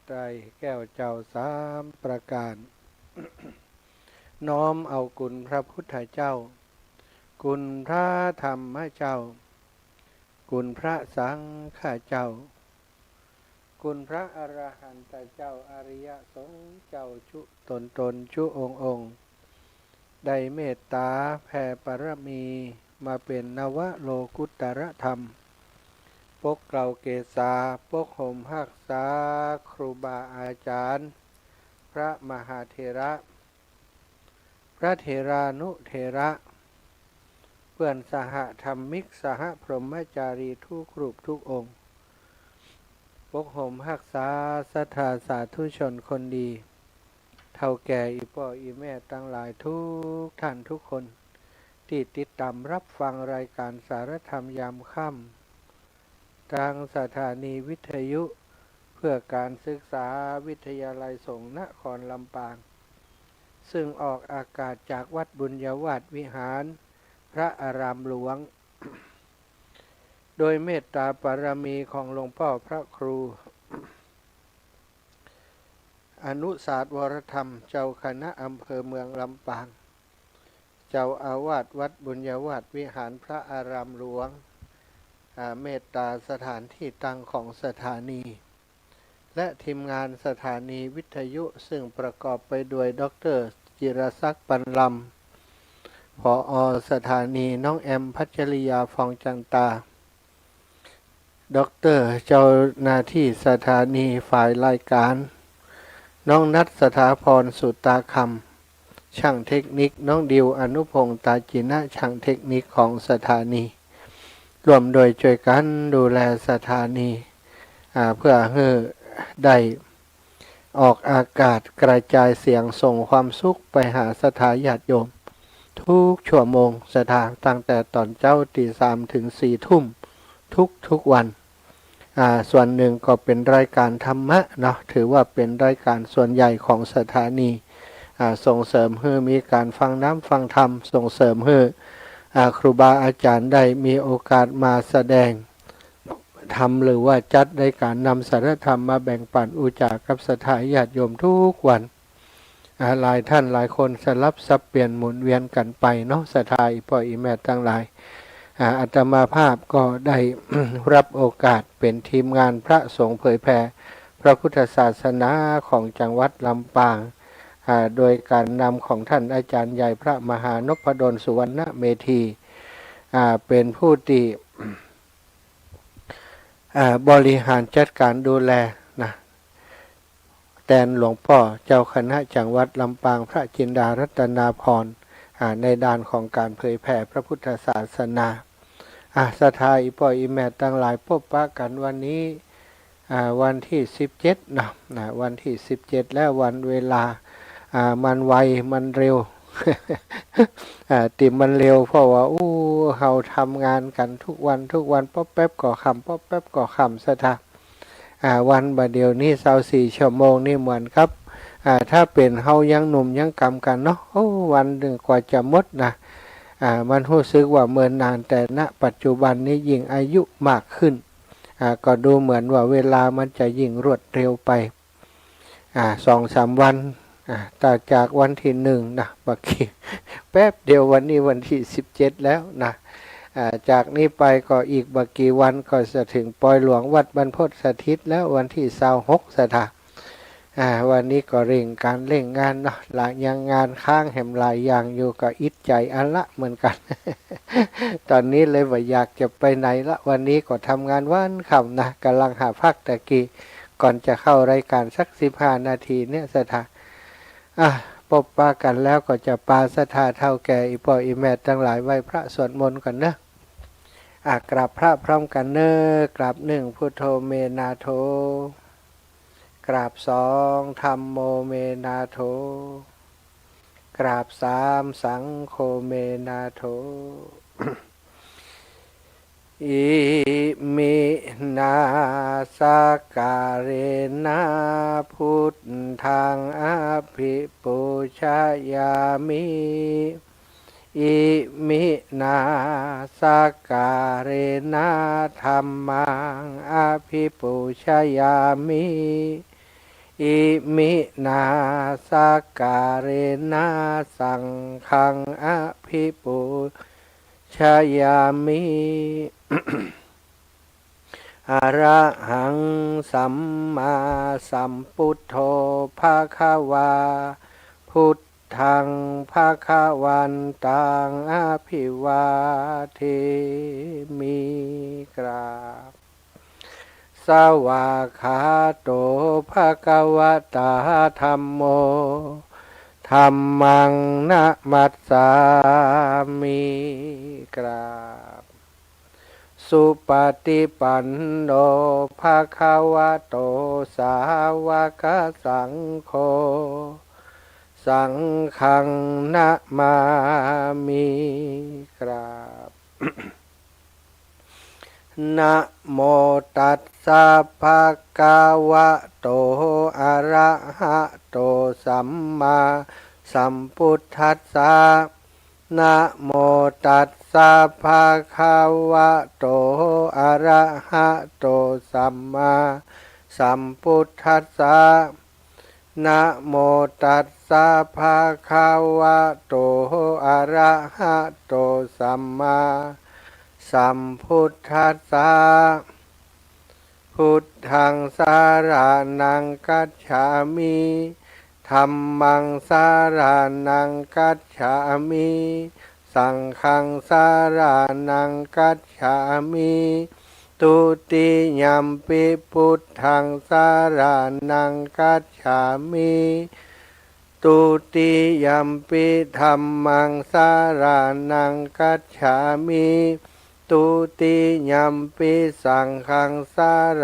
ไตรแก้วเจ้าสามประการ น้อมเอาคุณพระพุทธเจ้าคุณพระธรรมเจ้าคุณพระสังฆเจ้าคุณพระอรหันตเจ้าอริยสงฆ์เจ้าชุตนชุองค์ได้เมตตาแผ่ปรมีมาเป็นนวโลกุตรธรรมปกเกล้าเกศาปกห่มหักษาครูบาอาจารย์พระมหาเถระพระเถรานุเถระเพื่อนสหธรรมิกสหพรหมจารีทุกรูปทุกองค์ปกห่มหักษาศรัทธาสาธุชนคนดีเท่าแก่อีพ่ออีแม่ตั้งหลายทุกท่านทุกคนที่ติดตามรับฟังรายการสารธรรมยามค่ำทางสถานีวิทยุเพื่อการศึกษาวิทยาลัยสงฆ์นครลำปางซึ่งออกอากาศจากวัดบุญยวาสวิหารพระอารามหลวง โดยเมตตาปรมีของหลวงพ่อพระครู อนุศาสตร์วรธรรมเจ้าคณะอำเภอเมืองลำปางเจ้าอาวาสวัดบุญยวาสวิหารพระอารามหลวงเมตตาสถานที่ตั้งของสถานีและทีมงานสถานีวิทยุซึ่งประกอบไปด้วยดร.จิรศักดิ์ปันลำผอ.สถานีน้องแอมพัชริยาฟองจันตาดร.เจ้าหน้าที่สถานีฝ่ายรายการน้องนัทสถาพรสุตาคำช่างเทคนิคน้องดิวอนุพงษ์ตาจินะช่างเทคนิคของสถานีรวมโดยช่วยกันดูแลสถานีเพื่อให้ได้ออกอากาศกระจายเสียงส่งความสุขไปหาสถาญาติโยมทุกชั่วโมงสถานตั้งแต่ตอนเจ้าตี3 ถึง 4 ทุ่มทุกวันส่วนหนึ่งก็เป็นรายการธรรมะเนาะถือว่าเป็นรายการส่วนใหญ่ของสถานีส่งเสริมให้มีการฟังน้ำฟังธรรมส่งเสริมให้ครูบาอาจารย์ได้มีโอกาสมาแสดงธรรมหรือว่าจัดในการนำสารธรรมมาแบ่งปันอุจากับสถาญาติโยมทุกวันหลายท่านหลายคนสลับสับเปลี่ยนหมุนเวียนกันไปเนาะสถาพ่ออีแม่ทั้งหลายอาตมาภาพก็ได้ รับโอกาสเป็นทีมงานพระสงฆ์เผยแผ่พระพุทธศาสนาของจังหวัดลำปางโดยการนำของท่านอาจารย์ใหญ่พระมหานพดลสุวรรณเมธีเป็นผู้ที่บริหารจัดการดูแลนะแทนหลวงพ่อเจ้าคณะจังหวัดลำปางพระจินดารัตนาพรในด้านของการเผยแผ่พระพุทธศาสนาสถาอีพ่ออีแม่ตั้งหลายพบปะกันวันนี้วันที่17นะวันที่17แล้ววันเวลามันไวมันเร็ว ติมันเร็วเพราะว่าเราทำงานกันทุกวันป๊อบแป๊บก่อคำป๊อบแป๊บก่อคำสถาวันบะเดียวนี้24 ชั่วโมงนี่เหมือนครับถ้าเป็นเฮายังหนุ่มยังกำกันเนาะวันหนึ่งกว่าจะหมดนะมันรู้สึกว่าเมินนานแต่ณปัจจุบันนี้ยิ่งอายุมากขึ้นก็ดูเหมือนว่าเวลามันจะยิ่งรวดเร็วไป2-3 วันต่อจากวันที่1นะบักกี้แป๊บเดียววันนี้วันที่17แล้วนะจากนี้ไปก็อีกบักกี่วันก็จะถึงปอยหลวงวัดบรรพตสถิตแล้ววันที่26สถาวันนี้ก็เร่งการเร่งงานเนาะหลายยังงานค้างแหมหลายอย่างอยู่ก็อิดใจอันละเหมือนกัน ตอนนี้เลยว่าอยากจะไปไหนละวันนี้ก็ทำงานวันค่ำนะกำลังหาพักตะกี้ก่อนจะเข้ารายการสัก15 นาทีเนี่ยสถาพบปะกันแล้วก็จะปาสถาเท่าแก่อีพ่ออีแม่ทั้งหลายไหว้พระสวดมนต์กันนะกราบพระพร้อมกันเนกราบ1พุทโธเมนาโธกราบ2ธัมโมเมนาโธกราบ3สังโฆเมนาโธ อิมินาสการเรนะพุทธังอภิปูชยามิอิมินาสการเรนะธัมมังอภิปูชยามิ อิมินาสการเนะสังฆังอภิปูชยามิ อระหังสัมมาสัมพุทโธภะคะวาพุทธังภะคะวันตังอภิวาเทมิกราบสวากขาโตภะคะวะตาธัมโมธัมมังนะมัสสามิกราบสุปฏิปันโนภะคะวะโตสาวกสังโฆสังฆังนะมามิกราบ นะโมตัสสะภะคะวะโตอะระหะโตสัมมาสัมพุทธัสสะนะโมตัสสะภะคะวะโตอะระหะโตสัมมาสัมพุทธัสสะนะโมตัสสะภะคะวะโตอะระหะโตสัมมาสัมพุทธัสสะพุทธังสารนังกัจฉามิธัมมังสารนังกัจฉามิสังฆังสารนังกัจฉามิตุติยัมปิพุทธังสารนังกัจฉามิตุติยัมปิธัมมังสารนังกัจฉามิตุติยัมปิสังฆังสาร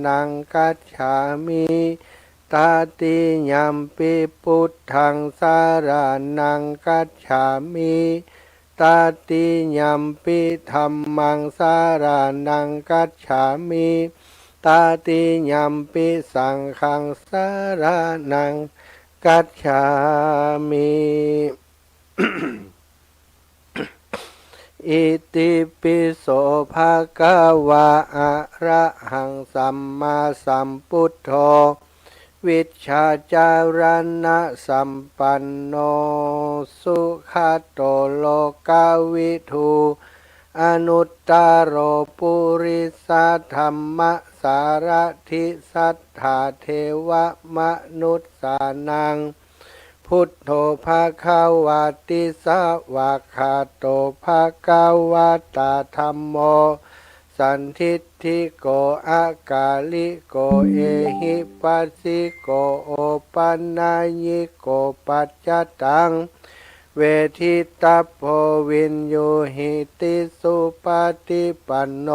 นังกัจฉามิตติยัมปิพุทธังสารนังกัจฉามิตติยัมปิธัมมังสารนังกัจฉามิตติยัมปิสังฆังสารนังกัจฉามิ อิติปิโสภะคะวะอะระหังสัมมาสัมพุทโธวิชชาจารณะสัมปันโนสุขโตโลกวิทูอนุตตโรปุริสธรรมสารถิสัทธาเทวมนุสสานังพุทโธภะคะวะติสวากขาโตภะคะวะตาธัมโมสันทิฏฐิโกอากาลิโกเอหิปัสสิโกโอปันนายิโกปัจจตังเวทิตาโพวินโยหิติสุปฏิปันโน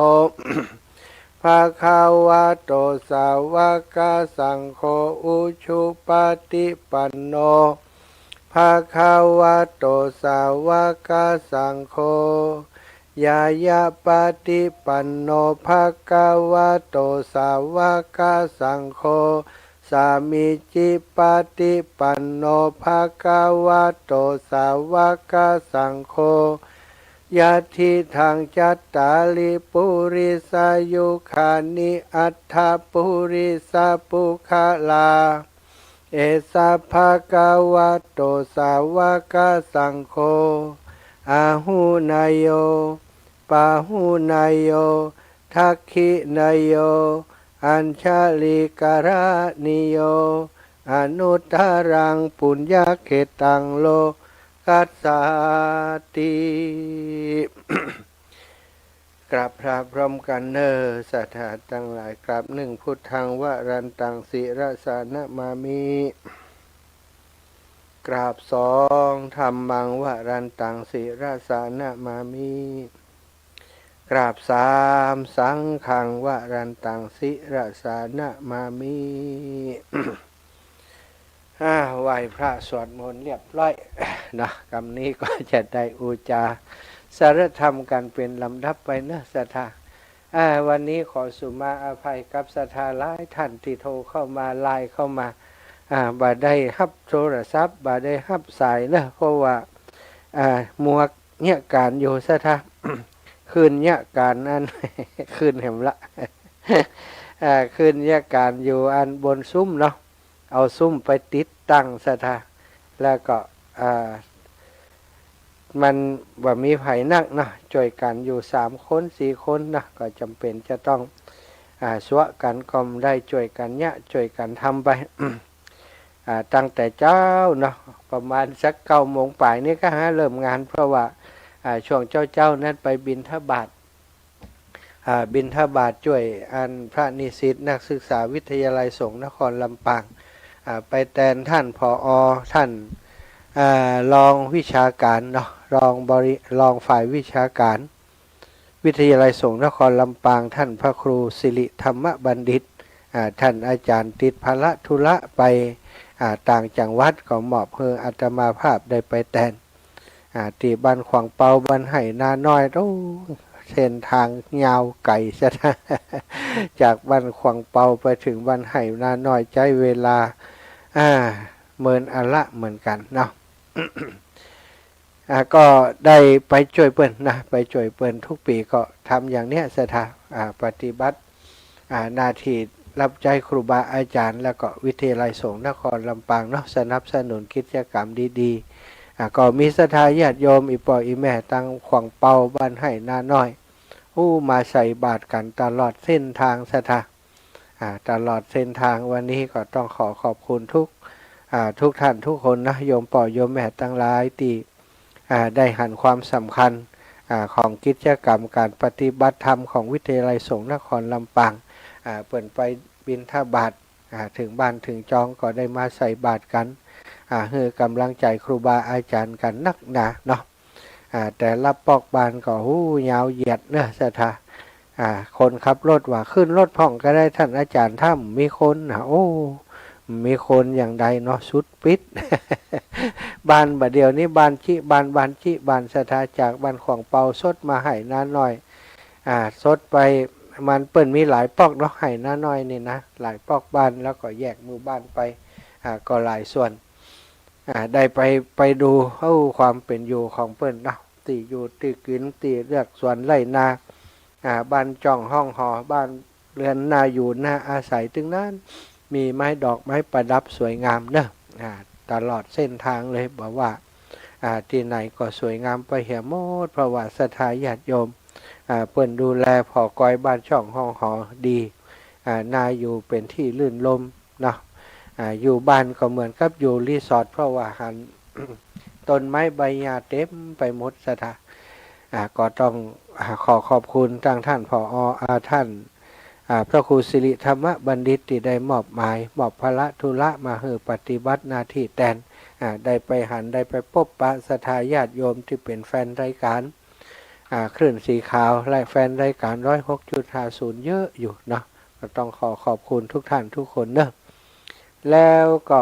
ภะคะวะโตสาวกสังโฆอุชุปฏิปันโนภะคะวะโตสาวกสังโฆยายาปฏิปันโนภะคะวะโตสาวกสังโฆสามิจิปฏิปันโนภะคะวะโตสาวกสังโฆยะทิทังจัตตาลิปุริสายุคานิอัตถปุริสปุคลาเอสะภะคะวะโตสาวกสังโฆอาหุนายโยปาหุนายโยทักขินายโยอัญชลิกรานิโยอนุตตรังปุญญเขตังโลกัสสาติ กราบพระพร้อมกันเนอสัทธาทั้งหลายกราบหนึ่งพุทธังวรันตังศิรสานะมามิกราบสองธัมมังวรันตังศิรสานะมามิกราบสามสังฆังวรันตังศิรสานะมามิ ไหว้พระสวดมนต์เรียบร้อยนะกรรมนี้ก็จะได้อุจาสารธรรมกันเป็นลำดับไปนะศรัทธาวันนี้ขอสุมาอภัยกับศรัทธาหลายท่านที่โทรเข้ามาไลน์เข้ามาบ่ได้ฮับโทรศัพท์บ่ได้ฮับสายนะเพราะว่ามัวเนี่ยการอยู่ศรัทธา คืนเนี่ยการนั้น คืนเห็นละ คืนเนี่ยการอยู่อันบนซุ้มเนาะ เอาซุ้มไปติดตั้งซะท่าแล้วก็มันว่ามีไผนักนะช่วยกันอยู่3 คน 4 คนนะก็จำเป็นจะต้องสวะกันก็ได้ช่วยกันเนี่ยช่วยกันทำไป ตั้งแต่เจ้าเนาะประมาณสัก9 โมงป่ายนี่ก็เริ่มงานเพราะว่าช่วงเจ้านั้นไปบิณฑบาตบิณฑบาตช่วยอันพระนิสิตนักศึกษาวิทยาลัยสงฆ์นครลำปางไปแทนท่านผอ.ท่านรองวิชาการเนาะรองฝ่ายวิชาการวิทยาลัยสงฆ์นครลำปางท่านพระครูสิริธรรมบัณฑิตท่านอาจารย์ติดภาระธุระไปต่างจังหวัดก็มอบเพื่ออาตมาภาพได้ไปแทนที่บ้านขวางเปาบ้านไห่นาน้อยโอ้เส้นทางยาวไกลซะนะจากบ้านขวางเปาไปถึงบ้านไห่นาน้อยใช้เวลาเมินอันละเหมือนกันเนาะ ก็ได้ไปช่วยเปิ้นนะไปช่วยเปิ้นทุกปีก็ทำอย่างเนี้ยสถาปฏิบัติหน้าที่รับใจครูบาอาจารย์แล้วก็วิทยาลัยสงฆ์นครลำปางเนาะสนับสนุนกิจกรรมดีๆก็มีศรัทธาญาติโยมอีปออีแม่ตั้งขวางเปาบ้านไห่นาน้อยมาใส่บาตรกันตลอดเส้นทางศรัทธาตลอดเส้นทางวันนี้ก็ต้องขอบคุณทุกท่านทุกคนนะโยมปอโยมแม่ตั้งหลายที่ได้หันความสำคัญของกิจกรรมการปฏิบัติธรรมของวิทยาลัยสงฆ์นครลำปางเปิดไปบิณฑบาตถึงบ้านถึงจองก็ได้มาใส่บาตรกันให้กำลังใจครูบาอาจารย์กันนักหนาเนาะแต่ละปอกบานก็ยาวเหยียดเนื้อสถาคนขับรถว่าขึ้นรถพ่องก็ได้ท่านอาจารย์ถ้ำมีคนมีคนอย่างใดเนาะสุดปิด บ้านบัดเดียวนี้บ้านสถาจากบ้านของเปาสดมาให้น้าน้อยสดไปมันเปิ้นมีหลายปอกเนาะให้น้าน้อยนี่นะหลายปอกบ้านแล้วก็แยกหมู่บ้านไปก็หลายส่วนได้ไปดูความเป็นอยู่ของเปิ้นเนาะตีอยู่ตีกินตีเลือกสวนไร่นาบ้านจ่องห้องหอบ้านเรือนนาอยู่นาอาศัยถึงนั้นมีไม้ดอกไม้ประดับสวยงามเนอะตลอดเส้นทางเลยบอกว่าที่ไหนก็สวยงามไปเหี่ยหมดเพราะว่าศรัทธาญาติโยมเปิ้นดูแลผอกอยบ้านช่องห้องหอดีนาอยู่เป็นที่ลื่นลมเนาะอยู่บ้านก็เหมือนกับอยู่รีสอร์ทเพราะว่าหัน ต้นไม้ใบหญ้าเต็มไปหมดศรัทธาก็ต้องขอบคุณทางท่านผอ.ท่านพระครูสิริธรรมบัณฑิตที่ได้มอบภาระธุระมาให้ปฏิบัติหน้าที่แทนได้ไปหันได้ไปพบปะศรัทธาญาติโยมที่เป็นแฟนรายการคลื่นสีขาวและแฟนรายการ106.50เยอะอยู่เนาะก็ต้องขอบคุณทุกท่านทุกคนเนอะแล้วก็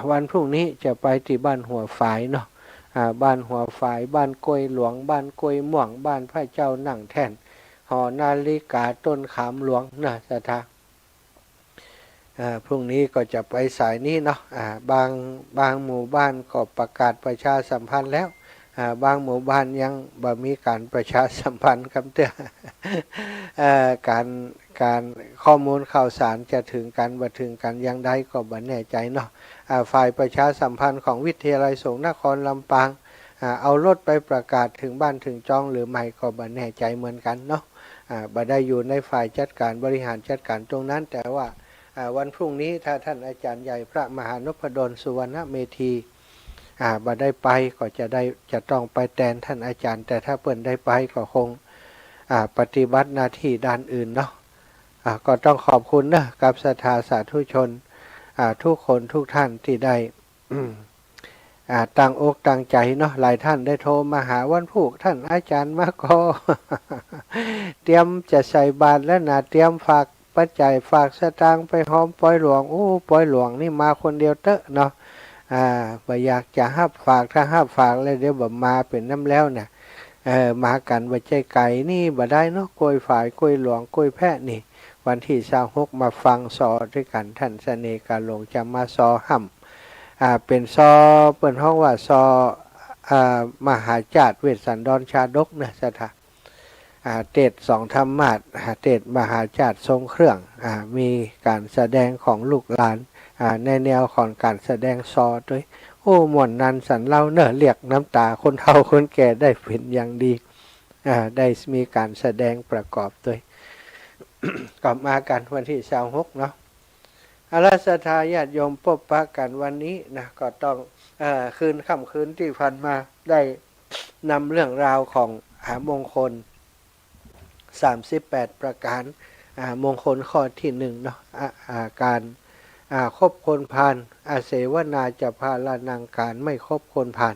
วันพรุ่งนี้จะไปที่บ้านหัวฝายเนาะบ้านหัวฝายบ้านกล้วยหลวงบ้านกล้วยม่วงบ้านพระเจ้านั่งแท่นหอนาฬิกาต้นขามหลวงนะสถาพรุ่งนี้ก็จะไปสายนี้เนาะบางหมู่บ้านก็ประกาศประชาสัมพันธ์แล้วบางหมู่บ้านยังบ่มีการประชาสัมพันธ์คำเตือนการข้อมูลข่าวสารจะถึงกันบ่ถึงกันยังได้ก็บ่แน่ใจเนาะฝ่ายประชาสัมพันธ์ของวิทยาลัยสงฆ์นครลำปางเอารถไปประกาศถึงบ้านถึงจองหรือไม่ก็บ่แน่ใจเหมือนกันเนาะบ่ได้อยู่ในฝ่ายจัดการบริหารจัดการตรงนั้นแต่ว่าวันพรุ่งนี้ถ้าท่านอาจารย์ใหญ่พระมหานพดลสุวรรณเมธีบ่ได้ไปก็จะต้องไปแทนท่านอาจารย์แต่ถ้าเปิ้นได้ไปก็คงปฏิบัติหน้าที่ด้านอื่นเนาะก็ต้องขอบคุณนะกับศรัทธาสาธุชนทุกคนทุกท่านที่ได้ตั้งอกตั้งใจเนาะหลายท่านได้โทรมาหาวันพุธท่านอาจารย์มาก็ เตรียมจะใส่บาตรแล้วนะเตรียมฝากปัจจัยฝากสตางค์ไปหอมปอยหลวงปอยหลวงนี่มาคนเดียวเตอะเนาะบ่อยากจะห้าฝากถ้าห้าฝากแล้วเดี๋ยวบ่มาเป็นน้ำแล้วเนี่ยมากันบ่ใจไก่นี่บ่ได้เนาะกล้วยฝ่ายกล้วยหลวงกล้วยแพะนี่วันที่26มาฟังสอด้วยกันท่านเสน่ห์กาหลงจะมาสอห่ำเป็นซอเปิ่นห้องว่าซอมหาจาตุเวสสันดรชาดกนะสถาเทศสองธรรมาสเทศมหาจาตุทรงเครื่องมีการแสดงของลูกหลาน ในแนวของการแสดงซอด้วยโอ้ม่วนนันสันเล่าเนอะเรียกน้ำตาคนเฒ่าคนแก่ได้เป็นอย่างดีได้มีการแสดงประกอบด้วย กลับมากันวันที่26เนาะอาราศทาญาติโยมพบปะกันวันนี้นะก็ต้องคืนค่ำคืนที่ผ่านมาได้นำเรื่องราวของมงคล38ประการมงคลข้อที่1เนาะการคบคนพาลอาเสวนาจะพาลานังการไม่คบคนพาล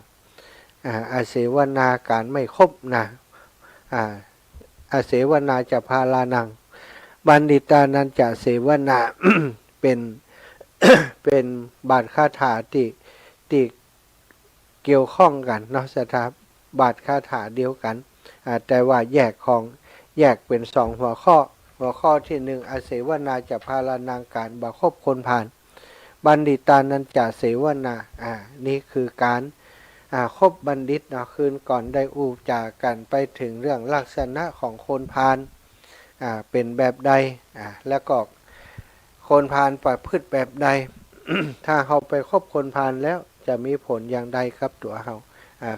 อาเสวนาการไม่คบนะอาเสวนาจะพาลานังบัณฑิตานันจะเสวนา เป็น เป็นบาทคาถาที่เกี่ยวข้องกันเนาะสถาบาทคาถาเดียวกันแต่ว่าแยกเป็น2หัวข้อที่1อาเสวนาจะพาลานังการบ่คบคนพาลบัณฑิตานันจะเสวนานี่คือการคบบัณฑิตเนาะคืนก่อนได้อูจากันไปถึงเรื่องลักษณะของคนพาลเป็นแบบใดแล้วก็คนพาลประพฤติแบบใด ถ้าเราไปคบคนพาลแล้วจะมีผลอย่างใดครับตัวเรา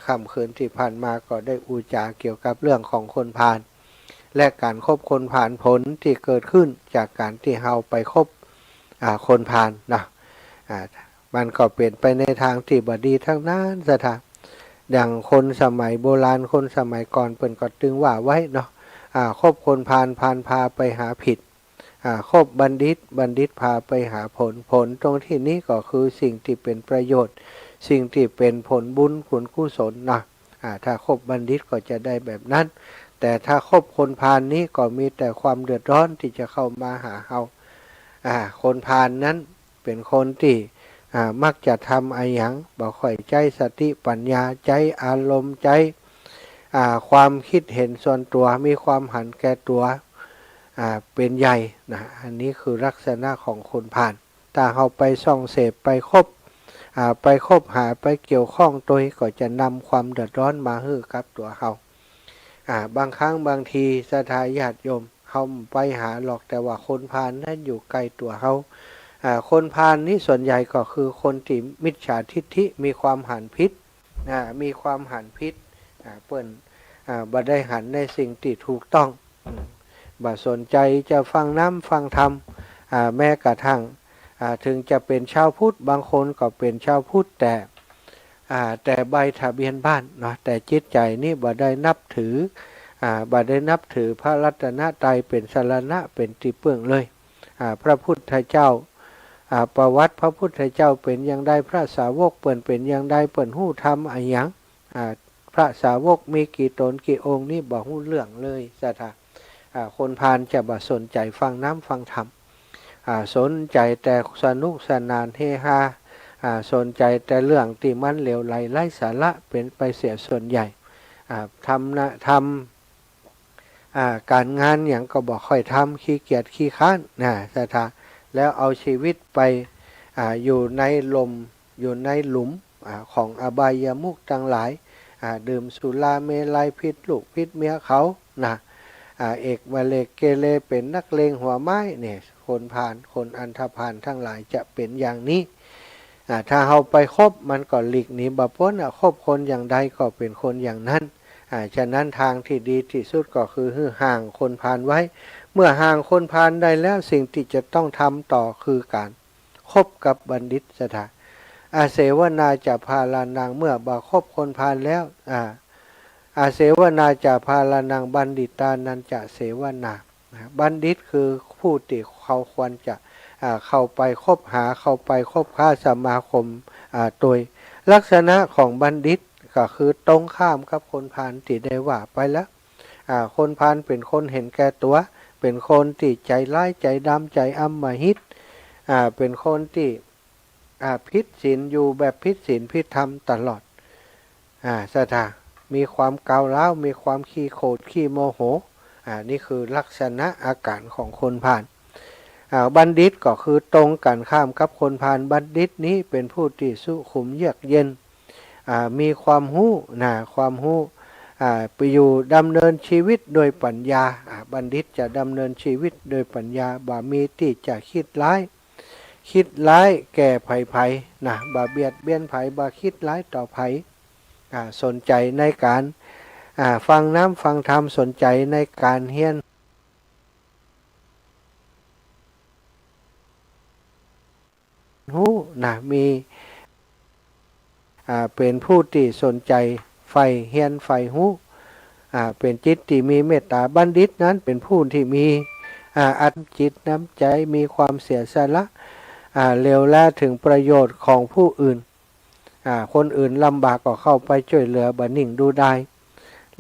ค่ำคืนที่ผ่านมาก็ได้อูจาเกี่ยวกับเรื่องของคนพาลและการคบคนพาลผลที่เกิดขึ้นจากการที่เราไปคบคนพาลนะมันก็เปลี่ยนไปในทางที่บดีทั้งนั้นสถานอย่างคนสมัยโบราณคนสมัยก่อนเปิ่นก็ตึงว่าไว้เนาะคบคนพาลพาไปหาผิดคบบัณฑิตพาไปหาผลตรงที่นี้ก็คือสิ่งที่เป็นประโยชน์สิ่งที่เป็นผลบุญผลกุศลนะถ้าคบบัณฑิตก็จะได้แบบนั้นแต่ถ้าคบคนพาลนี้ก็มีแต่ความเดือดร้อนที่จะเข้ามาหาเราคนพาลนั้นเป็นคนที่มักจะทำอะไรอย่างบ่ค่อยใจสติปัญญาใจอารมณ์ใจความคิดเห็นส่วนตัวมีความหันแก่ตัวเป็นใหญ่นะอันนี้คือลักษณะของคนพาลถ้าเราไปส่องเสพไปคบหาไปเกี่ยวข้องตัวก็จะนำความเดือดร้อนมาให้กับตัวเราบางครั้งบางทีสถาญาติโยมเขาไปหาหรอกแต่ว่าคนพาลนั้นอยู่ไกลตัวเขาคนพาลนี้ส่วนใหญ่ก็คือคนที่มิจฉาทิฏฐิมีความหันพิษเปิ้นบ่ได้หันในสิ่งที่ถูกต้องบ่สนใจจะฟังน้ำฟังธรรมแม้กระทั่งถึงจะเป็นชาวพุทธบางคนก็เป็นชาวพุทธแต่ใบทะเบียนบ้านเนาะแต่จิตใจนี่บ่ได้นับถือพระรัตนตรัยเป็นสรณะเป็นที่พึ่งเลยพระพุทธเจ้าประวัติพระพุทธเจ้าเป็นอย่างใดพระสาวกเป็นอย่างใดเปิ้นฮู้ธรรมอะไรหยังพระสาวกมีกี่ตนกี่องค์นี่บ่ฮู้เรื่องเลยสถาคนพาลจะบ่สนใจฟังน้ำฟังธรรมสนใจแต่สนุกสนานเฮฮาสนใจแต่เรื่องที่มันเหลวไหลไร้สาระเป็นไปเสียส่วนใหญ่ทำการงานอย่างก็บอกค่อยทำขี้เกียจขี้ค้านสถาแล้วเอาชีวิตไปอยู่ในหลุมของอบายามุขทั้งหลายดื่มสุราเมลัยพิษลูกพิษเมียเขาเอกวเลกเกเรเป็นนักเลงหัวไม้เนี่ยคนพาลคนอันธพาลทั้งหลายจะเป็นอย่างนี้ถ้าเราไปคบมันก็หลีกหนีบ่พ้นคบคนอย่างใดก็เป็นคนอย่างนั้นฉะนั้นทางที่ดีที่สุดก็คือห่างคนพาลไว้เมื่อห่างคนพาลได้แล้วสิ่งที่จะต้องทำต่อคือการคบกับบัณฑิตสถาอาเสวนาจะพาลานังเมื่อบ่คบคนพาลแล้วอาเสวนาจะพาลานังบัณฑิตานันจะเสวนาบัณฑิตคือผู้ที่เขาควรจะเข้าไปคบหาเข้าไปคบค้าสมาคมโดยลักษณะของบัณฑิตก็คือตรงข้ามกับคนพาลที่ได้ว่าไปแล้วคนพาลเป็นคนเห็นแก่ตัวเป็นคนที่ใจร้ายใจดำใจอำมหิตเป็นคนที่ผิดศีลอยู่แบบผิดศีลผิดธรรมตลอดสถามีความก้าวร้าวมีความขี้โกรธขี้โมโหนี่คือลักษณะอาการของคนพาลบัณฑิตก็คือตรงกันข้ามกับคนพาลบัณฑิตนี้เป็นผู้ที่สุขุมเยือกเย็นมีความรู้ไปอยู่ดำเนินชีวิตโดยปัญญาบัณฑิตจะดำเนินชีวิตโดยปัญญาบ่มีที่จะคิดร้าย คิดร้ายแก่ไผนะบ่เบียดเบียนไผบ่คิดร้ายต่อไผสนใจในการฟังน้ำฟังธรรมสนใจในการเฮียนหูนะมีเป็นผู้ที่สนใจใฝ่เฮียนใฝ่หูเป็นจิตที่มีเมตตาบัณฑิตนั้นเป็นผู้ที่มีอัตจิตน้ำใจมีความเสียสละเลวแลถึงประโยชน์ของผู้อื่นคนอื่นลำบากก็เข้าไปช่วยเหลือบัดนิ่งดูได้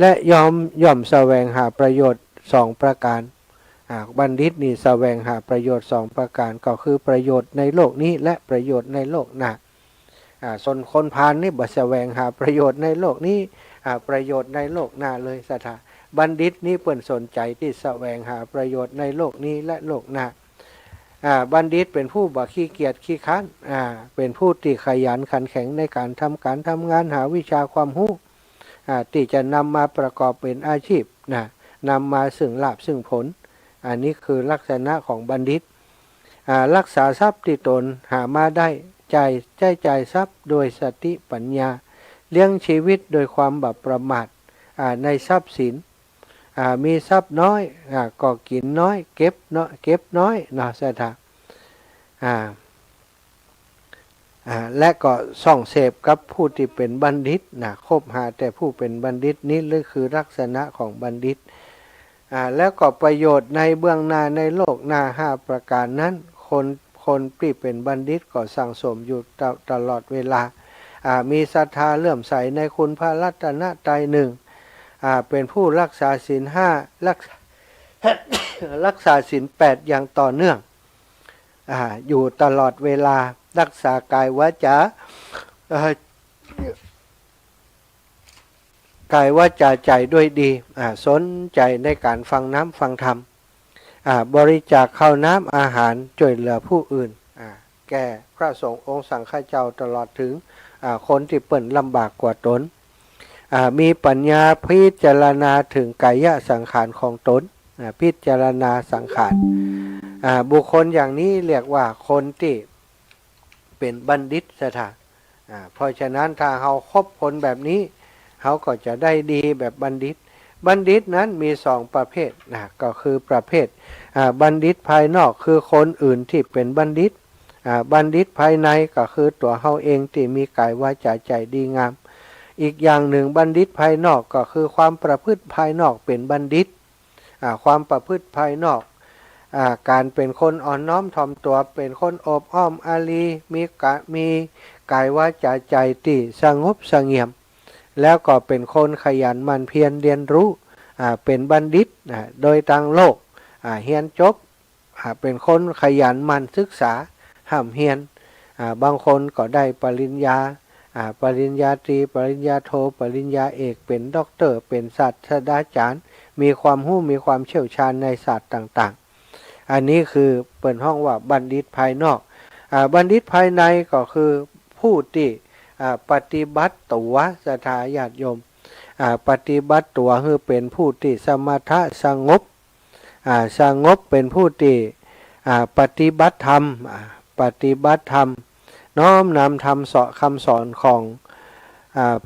และย่อมแสวงหาประโยชน์2ประการบัณฑิตนี่แสวงหาประโยชน์2ประการก็คือประโยชน์ในโลกนี้และประโยชน์ในโลกหน้าส่วนคนพาลนี่บ่แสวงหาประโยชน์ในโลกนี้ประโยชน์ในโลกหน้าเลยสถาบัณฑิตนี่เปิ่นสนใจที่แสวงหาประโยชน์ในโลกนี้และโลกหน้าบัณฑิตเป็นผู้บ่ขี้เกียจขี้ค้านเป็นผู้ที่ขยันขันแข็งในการทำงานหาวิชาความรู้ที่จะนำมาประกอบเป็นอาชีพนำมาซึ่งลาภซึ่งผลอันนี้คือลักษณะของบัณฑิตรักษาทรัพย์ที่ตนหามาได้จ่ายทรัพย์โดยสติปัญญาเลี้ยงชีวิตโดยความบัประมาทในทรัพย์สินมีทรัพย์น้อยก็กินน้อยเก็บน้อยนะเสถาและก็ส่องเสพกับผู้ที่เป็นบัณฑิตคบหาแต่ผู้เป็นบัณฑิตนี้เลยคือลักษณะของบัณฑิตแล้วก็ประโยชน์ในเบื้องหน้าในโลกหน้า5ประการนั้นคนที่เป็นบัณฑิตก็สั่งสมอยู่ตลอดเวลามีศรัทธาเลื่อมใสในคุณพระรัตนตรัยหนึ่งเป็นผู้รักษาศีล5รักษาศีล8อย่างต่อเนื่องอยู่ตลอดเวลารักษากายวาจากายวาจาใจด้วยดีสนใจในการฟังน้ำฟังธรรมบริจาคข้าวน้ำอาหารช่วยเหลือผู้อื่นแก่พระสงฆ์องค์สังฆเจ้าตลอดถึงคนที่เปิ่นลำบากกว่าตนมีปัญญาพิจารณาถึงกายสังขารของตนพิจารณาสังขารบุคคลอย่างนี้เรียกว่าคนที่เป็นบัณฑิตสถานเพราะฉะนั้นถ้าเราคบคนแบบนี้เขาก็จะได้ดีแบบบัณฑิตนั้นมี2ประเภทก็คือประเภทบัณฑิตภายนอกคือคนอื่นที่เป็นบัณฑิตบัณฑิตภายในก็คือตัวเขาเองที่มีกายวาจาใจดีงามอีกอย่างหนึ่งบัณฑิตภายนอกก็คือความประพฤติภายนอกเป็นบัณฑิตความประพฤติภายนอกการเป็นคนอ่อนน้อมถ่อมตัวเป็นคนอบอ้อมอารีมีกายวาจาใจที่สงบเสงี่ยมแล้วก็เป็นคนขยันหมั่นเพียรเรียนรู้เป็นบัณฑิตโดยทางโลกเรียนจบเป็นคนขยันหมั่นศึกษาห้ามเรียนบางคนก็ได้ปริญญาตรีปริญญาโทปริญญาเอกเป็นด็อกเตอร์เป็นศาสตราจารย์มีความรู้มีความเชี่ยวชาญในศาสตร์ต่างๆอันนี้คือเปิดห้องว่าบัณฑิตภายนอกบัณฑิตภายในก็คือผู้ที่ปฏิบัติตัวสถาญาติโยมปฏิบัติตัวคือเป็นผู้ที่สมถะสงบเป็นผู้ที่ปฏิบัติธรรมน้อมนำธรรมคำสอนของ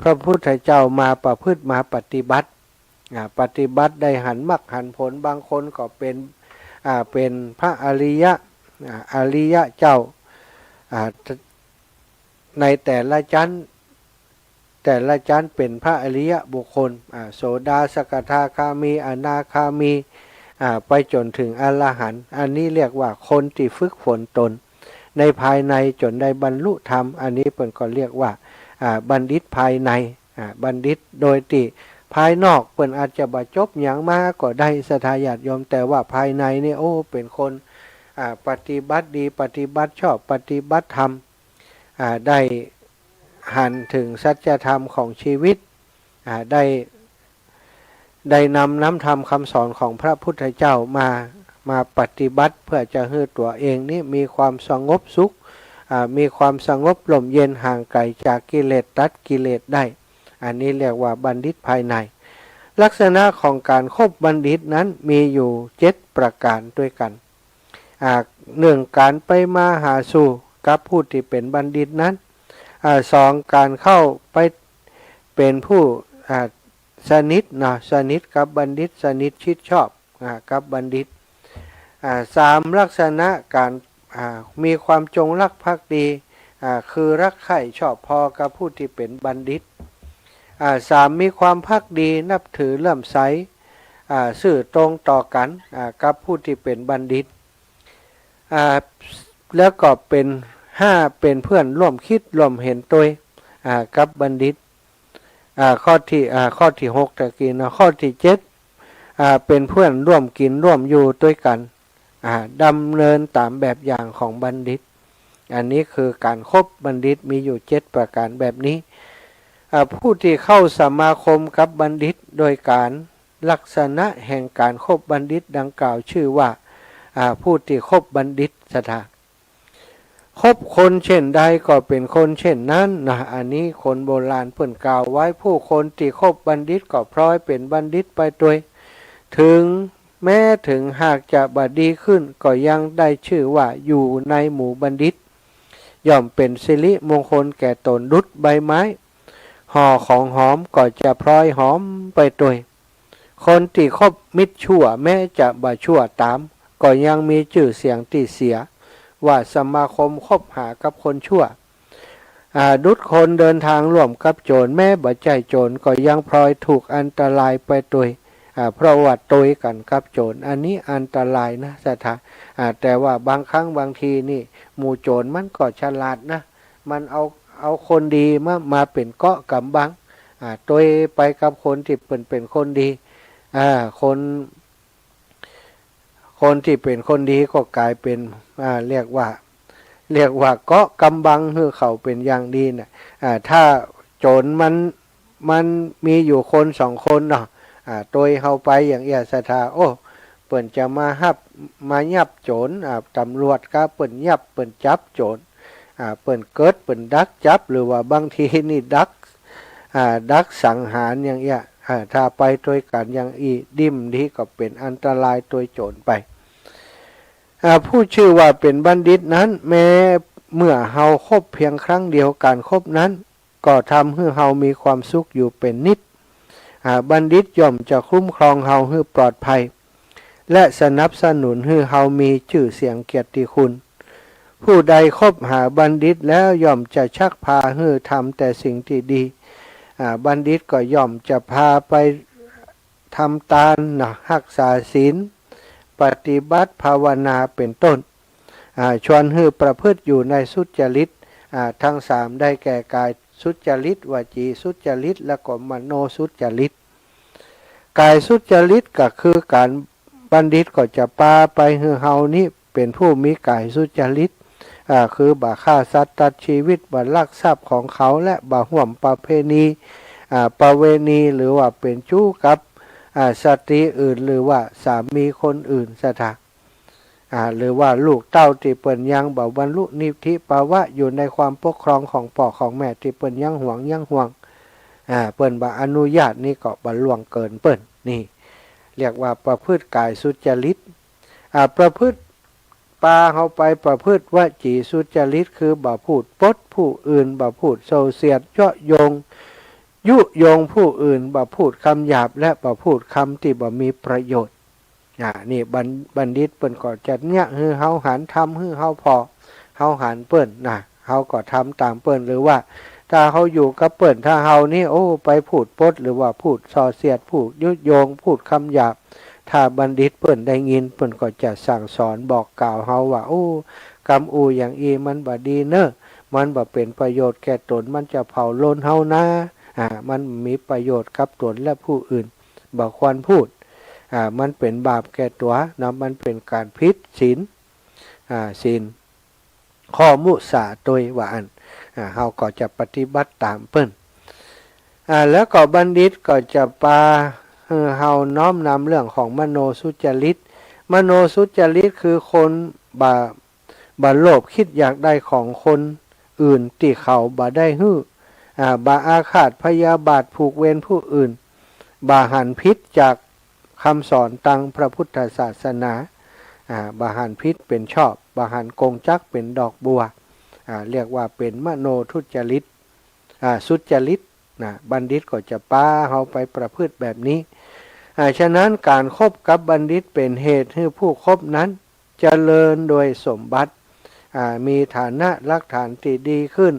พระพุทธเจ้ามาประพฤติมาปฏิบัติได้หันมรรคหันผลบางคนก็เป็นพระอริยะเจ้าในแต่ละชั้นเป็นพระอริยะบุคคลโสดาสกทาคามีอนาคามีไปจนถึงอรหันต์อันนี้เรียกว่าคนที่ฝึกฝนตนในภายในจนได้บรรลุธรรมอันนี้เพิ่นก็เรียกว่าบัณฑิตภายในบัณฑิตโดยที่ภายนอกเพิ่นอาจจะบ่จบหยังมาก็ได้สถาญาติโยมแต่ว่าภายในนี่เป็นคนปฏิบัติดีปฏิบัติชอบปฏิบัติธรรมได้หันถึงสัจธรรมของชีวิตได้นำธรรมคำสอนของพระพุทธเจ้ามาปฏิบัติเพื่อจะให้ตัวเองนี้มีความสงบสุขมีความสงบลมเย็นห่างไกลจากกิเลสตัดกิเลสได้อันนี้เรียกว่าบัณฑิตภายในลักษณะของการคบบัณฑิตนั้นมีอยู่7ประการด้วยกัน หนึ่งการไปมาหาสู่กับผู้ที่เป็นบัณฑิตนั้นสองการเข้าไปเป็นผู้สนิทนะสนิทกับบัณฑิตสนิทชิดชอบกับบัณฑิตสามลักษณะการมีความจงรักภักดีคือรักใคร่ชอบพอกับผู้ที่เป็นบัณฑิตสามมีความภักดีนับถือเลื่อมใสซื่อตรงต่อกันกับผู้ที่เป็นบัณฑิตแล้วก็เป็นห้าเป็นเพื่อนร่วมคิดร่วมเห็นตัวกับบัณฑิตข้อที่หกตะกี้นะข้อที่เจ็ดเป็นเพื่อนร่วมกินร่วมอยู่ด้วยกันดำเนินตามแบบอย่างของบัณฑิตอันนี้คือการคบบัณฑิตมีอยู่7ประการแบบนี้ผู้ที่เข้าสมาคมกับบัณฑิตโดยการลักษณะแห่งการคบบัณฑิตดังกล่าวชื่อว่าผู้ที่คบบัณฑิตสถาคบคนเช่นใดก็เป็นคนเช่นนั้นนะอันนี้คนโบราณเพิ่นกล่าวไว้ผู้คนที่คบบัณฑิตก็พลอยเป็นบัณฑิตไปด้วยถึงแม้ถึงหากจะบดีขึ้นก็ยังได้ชื่อว่าอยู่ในหมู่บัณฑิตย่อมเป็นสิริมงคลแก่ตนดุจใบไม้ห่อของหอมก็จะพลอยหอมไปด้วยคนที่คบมิตรชั่วแม้จะบ่ชั่วตามก็ยังมีชื่อเสียงที่เสียว่าสมาคมคบหากับคนชั่วดุจคนเดินทางร่วมกับโจรแม้บ่ใจโจรก็ยังพลอยถูกอันตรายไปด้วยเพราะว่าตุยกันกับโจรอันนี้อันตรายนะสถาแต่ว่าบางครั้งบางทีนี่หมู่โจรมันก็ฉลาดนะมันเอาคนดีมาเป็นเกาะกำบังตุยไปกับคนที่เป็นคนดีคนที่เป็นคนดีก็กลายเป็นเรียกว่าเกาะกำบังให้เขาเป็นอย่างดีนะถ้าโจรมันมีอยู่คนสองคนเนาะตัวเฮาไปอย่างเอียสถาโอ้เปิ่นจะมายับโจรตำรวจก็เปิ่นยับเปิ่นจับโจรเปิ่นเกิดเปิ่นดักจับหรือว่าบางทีนี่ดักสังหารอย่างเอียถ้าไปตัวกันอย่างดิ่มที่ก็เป็นอันตรายตัวโจรไปผู้ชื่อว่าเป็นบัณฑิตนั้นแม้เมื่อเฮาคบเพียงครั้งเดียวการคบนั้นก็ทำให้เฮามีความสุขอยู่เป็นนิดบัณฑิตย่อมจะคุ้มครองเฮาให้ปลอดภัยและสนับสนุนให้เฮามีชื่อเสียงเกียรติคุณผู้ใดคบหาบัณฑิตแล้วย่อมจะชักพาให้ทำแต่สิ่งที่ดีบัณฑิตก็ย่อมจะพาไปทำทานรักษาศีลปฏิบัติภาวนาเป็นต้นชวนให้ประพฤติอยู่ในสุจริตทั้ง3ได้แก่กายสุจริตวจีสุจริตและก็มโนสุจริตกายสุจริตก็คือการบัณฑิตก็จะพาไปให้เฮานี่เป็นผู้มีกายสุจริตคือบ่ฆ่าสัตว์ตัดชีวิตบ่ลักทรัพย์ของเขาและบ่ห่วมประเพณีประเวณีหรือว่าเป็นชู้กับสตรีอื่นหรือว่าสามีคนอื่นสถาหรือว่าลูกเต้าที่เปิ้นยังบ่บรรลุนิพพิภาวะอยู่ในความปกครองของพ่อของแม่ที่เปิ้นยังห่วงเปิ้นบ่อนุญาตนี่ก็บ่ล่วงเกินเปิ้นนี่เรียกว่าประพฤติกายสุจริตประพฤติปาเฮาไปประพฤติวจีสุจริตคือบ่พูดปดผู้อื่นบ่พูดโซเสียดเจาะโยงยุยงผู้อื่นบ่พูดคำหยาบและบ่พูดคำที่บ่มีประโยชน์นี่บัณฑิตเปิ้นก็จัดเนี่ยคือเฮาหันทำคือเฮาพอเฮาหันเปิ้นเฮาก็ทำตามเปิ้นหรือว่าถ้าเฮาอยู่กับเปิ้นถ้าเฮานี่ไปพูดปดหรือว่าพูดส่อเสียดพูดยุยงพูดคำหยาบถ้าบัณฑิตเปิ้นได้ยินเปิ้นก็จะสั่งสอนบอกกล่าวเฮาว่ากรรมอย่างมันบ่ดีเนอะมันบ่เป็นประโยชน์แก่ตนมันจะเผาโลนเฮานะมันมีประโยชน์กับตนและผู้อื่นบ่ควรพูดมันเป็นบาปแก่ตัวนะมันเป็นการผิดศีลข้อมุสาตัวว่าอันเฮาก็จะปฏิบัติตามเปิ้นแล้วก็บัณฑิตก็จะปาเฮาน้อมนำเรื่องของมโนสุจริตมโนสุจริตคือคนบ่โลภคิดอยากได้ของคนอื่นที่เขาบ่ได้ฮื้อบ่อาฆาตพยาบาทผูกเวรผู้อื่นบ่หันพิษจากคำสอนตังพระพุทธศาสนา บาหันพิษเป็นชอบบาหันกงจักเป็นดอกบัวเรียกว่าเป็นมโนทุจริตสุจริตบัณฑิตก็จะป้าเฮาไปประพฤติแบบนี้ฉะนั้นการคบกับบัณฑิตเป็นเหตุให้ผู้คบนั้นเจริญโดยสมบัติมีฐานะรักฐานที่ดีขึ้น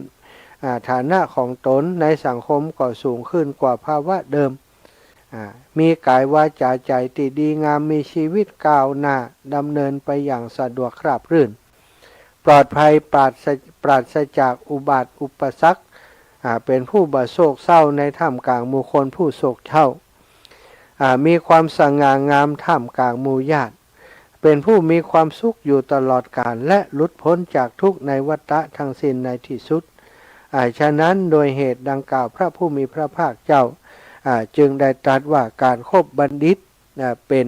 ฐานะของตนในสังคมก็สูงขึ้นกว่าภาวะเดิมมีกายวาจาใจที่ดีงามมีชีวิตก้าวหน้าดำเนินไปอย่างสะดวกราบรื่นปลอดภัยปราศจากอุบัติอุปสรรคเป็นผู้บ่โศกเศร้าในท่ามกลางหมู่คนผู้โศกเศร้ามีความสง่างามท่ามกลางหมู่ญาติเป็นผู้มีความสุขอยู่ตลอดกาลและหลุดพ้นจากทุกข์ในวัฏทั้งสิ้นในที่สุดฉะนั้นโดยเหตุดังกล่าวพระผู้มีพระภาคเจ้าจึงได้ตรัสว่าการคบบัณฑิตเป็น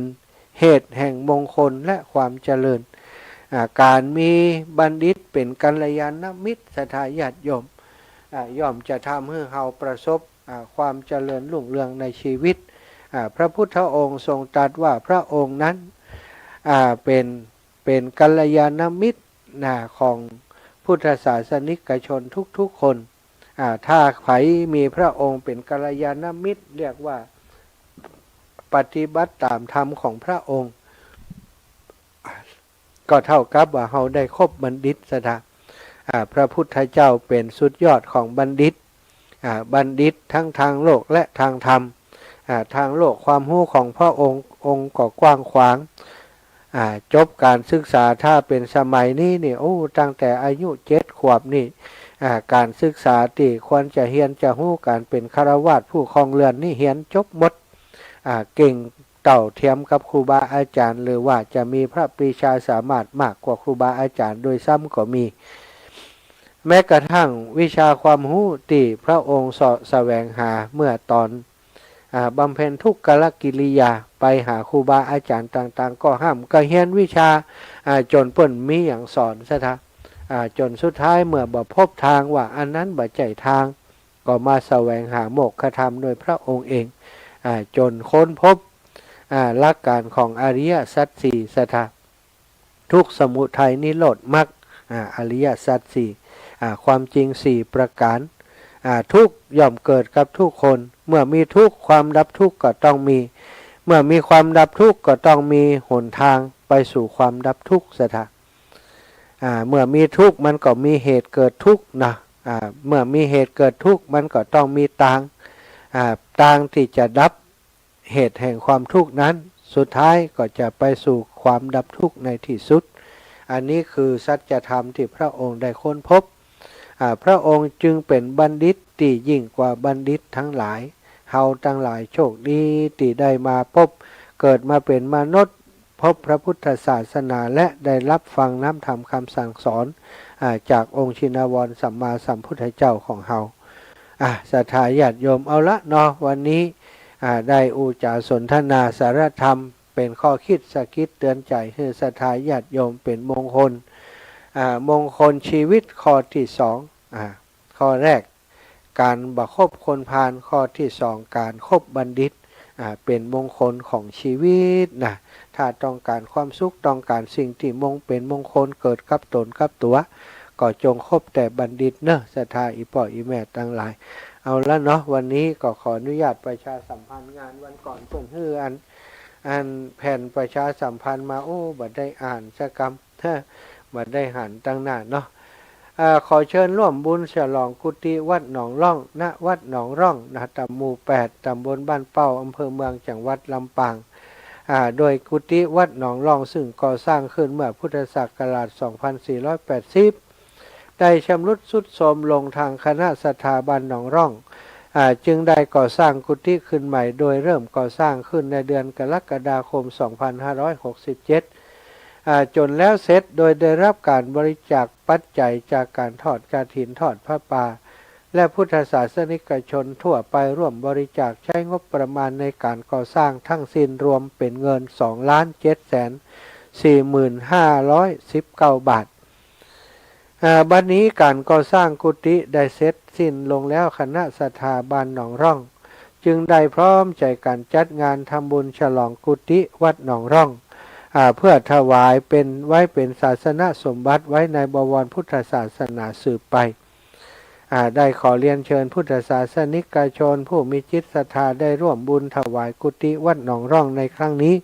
เหตุแห่งมงคลและความเจริญการมีบัณฑิตเป็นกัลยาณมิตรศรัทธาญาติโยมย่อมจะทำให้เราประสบความเจริญรุ่งเรืองในชีวิตพระพุทธองค์ทรงตรัสว่าพระองค์นั้นเป็นกัลยาณมิตรของพุทธศาสนิกชนทุกๆคนถ้าใครมีพระองค์เป็นกัลยาณมิตรเรียกว่าปฏิบัติตามธรรมของพระองค์ก็เท่ากับว่าเราได้คบบัณฑิตสถาพระพุทธเจ้าเป็นสุดยอดของบัณฑิตบัณฑิตทั้งทางโลกและทางธรรมทางโลกความรู้ของพระองค์ก็กว้างขวางจบการศึกษาถ้าเป็นสมัยนี้นี่ตั้งแต่อายุ7 ขวบนี่การศึกษาที่ควรจะเรียนจะรู้การเป็นฆราวาสผู้ครองเรือนนี่เรียนจบหมดเก่งเต่าเทียมกับครูบาอาจารย์หรือว่าจะมีพระปรีชาสามารถมากกว่าครูบาอาจารย์โดยซ้ำก็มีแม้กระทั่งวิชาความรู้ที่พระองค์แสวงหาเมื่อตอนบำเพ็ญทุกขกิริยาไปหาครูบาอาจารย์ต่างๆก็ห้ามก็เรียนวิชาจนเปิ้นมีอย่างสอนซะทะจนสุดท้ายเมื่อบ่พบทางว่าอันนั้นบ่ใจทางก็มาแสวงหาโมกขธรรมโดยพระองค์เองจนค้นพบหลักการของอริยสัจสี่ซะทะทุกสมุทัยนิโรธมรรคอริยสัจสี่ความจริง4ประการทุกย่อมเกิดกับทุกคนเมื่อมีทุกความดับทุกข์ก็ต้องมีเมื่อมีความดับทุกข์ก็ต้องมีหนทางไปสู่ความดับทุกข์ซะทะเมื่อมีทุกข์มันก็มีเหตุเกิดทุกข์นะเมื่อมีเหตุเกิดทุกข์มันก็ต้องมีทางที่จะดับเหตุแห่งความทุกข์นั้นสุดท้ายก็จะไปสู่ความดับทุกข์ในที่สุดอันนี้คือสัจธรรมที่พระองค์ได้ค้นพบพระองค์จึงเป็นบัณฑิตที่ยิ่งกว่าบัณฑิตทั้งหลายเฮาทั้งหลายโชคดีที่ได้มาพบเกิดมาเป็นมนุษย์พบพระพุทธศาสนาและได้รับฟังน้ำธรรมคำสั่งสอนจากองค์ชินวรสัมมาสัมพุทธเจ้าของเฮาศรัทธาญาติโยมเอาละเนาะวันนี้ได้อุจาสนทนาสารธรรมเป็นข้อคิดสะกิดเตือนใจให้ศรัทธาญาติโยมเป็นมงคลมงคลชีวิตข้อที่2ข้อแรกการบ่คบคนพาลข้อที่2การคบบัณฑิตเป็นมงคลของชีวิตนะถ้าต้องการความสุขต้องการสิ่งที่เป็นมงคลเกิดกับตนกับตัวก็จงคบแต่บัณฑิตเนอะศรัทธาอีพ่ออีแม่ทั้งหลายเอาละเนาะวันนี้ก็ขออนุญาตประชาสัมพันธ์งานวันก่อนเพิ่นฮื้ออันแผ่นประชาสัมพันธ์มาบ่ได้อ่านสักคำบ่ได้หันตั้งหน้าเนาะขอเชิญร่วมบุญฉลองกุฏิวัดหนองร่องณวัดหนองร่องตำบลหมู่8ตำบลบ้านเป้าอำเภอเมืองจังหวัดลำปางโดยกุฏิวัดหนองร่องซึ่งก่อสร้างขึ้นเมื่อพุทธศักราช 2480 ได้ชำรุดทรุดโทรมลงทางคณะสถาบันหนองร่องจึงได้ก่อสร้างกุฏิขึ้นใหม่โดยเริ่มก่อสร้างขึ้นในเดือนกรกฎาคม 2567 จนแล้วเสร็จโดยได้รับการบริจาคปัจจัยจากการทอดกฐินทอดผ้าป่าและพุทธศาสนิกชนทั่วไปร่วมบริจาคใช้งบประมาณในการก่อสร้างทั้งสิ้นรวมเป็นเงิน 2,740,519 บาทบัดนี้การก่อสร้างกุฏิได้เสร็จสิ้นลงแล้วคณะสถาบันหนองร่องจึงได้พร้อมใจกันจัดงานทำบุญฉลองกุฏิวัดหนองร่อง เพื่อถวายเป็นไว้เป็นศาสนสมบัติไว้ในบวรพุทธศาสนาสืบไปได้ขอเรียนเชิญพุทธศาสนิกชนผู้มีจิตศรัทธาได้ร่วมบุญถวายกุฏิวัดหนองร่องในครั้งนี้